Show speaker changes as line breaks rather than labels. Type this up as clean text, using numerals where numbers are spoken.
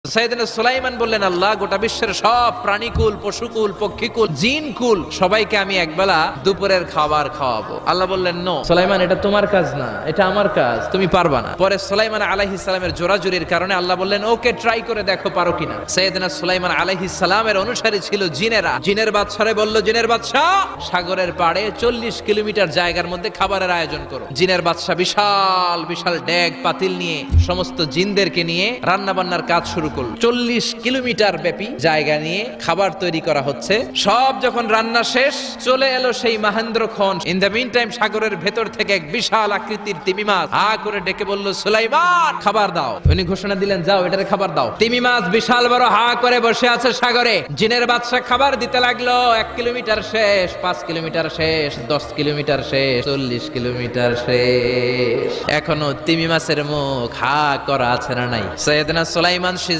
সাইয়েদনা সুলাইমান বললেন, আল্লাহ, গোটা বিশ্বের সব প্রাণীকুল, পশুকুল, পক্ষীকুল, জিনকুল সবাইকে আমি একবেলা দুপুরের খাবার খাওয়াবো। আল্লাহ বললেন, নো সুলাইমান, এটা তোমার কাজ না, এটা আমার কাজ, তুমি পারবা না। পরে সুলাইমান আলাইহিস সালামের জোরাজুরির কারণে আল্লাহ বললেন, ওকে, ট্রাই করে দেখো পারো কিনা। সাইয়েদনা সুলাইমান আলাইহিস সালামের অনুসারী ছিল জিনেরা। জিনের বাদশারে বলল, জিনের বাদশা, সাগরের পাড়ে 40 কিলোমিটার জায়গার মধ্যে খাবারের আয়োজন করো। জিনের বাদশা বিশাল বিশাল ডেগ পাতিল নিয়ে সমস্ত জিনদেরকে নিয়ে রান্না বান্নার কাজ শুরু করল। 40 কিলোমিটার ব্যাপী জায়গা নিয়ে খাবার তৈরি করা হচ্ছে। সব যখন রান্না শেষ, চলে এলো সেই মহেন্দ্রক্ষণ। ইন দ্য মিন টাইম সাগরের ভেতর থেকে এক বিশাল আকৃতির তিমি মাছ হা করে ডেকে বলল, সুলাইমান, খাবার দাও। উনি ঘোষণা দিলেন, যাও, এটারে খাবার দাও। তিমি মাছ বিশাল বড় হা করে বসে আছে সাগরে। জিনের বাদশা খাবার দিতে লাগলো। 1 কিলোমিটার শেষ, 5 কিলোমিটার শেষ, 10 কিলোমিটার শেষ, 40 কিলোমিটার শেষ। এখনো তিমি মাছের মুখ হা করা আছে না নাই? সাইয়েদনা সুলাইমান সে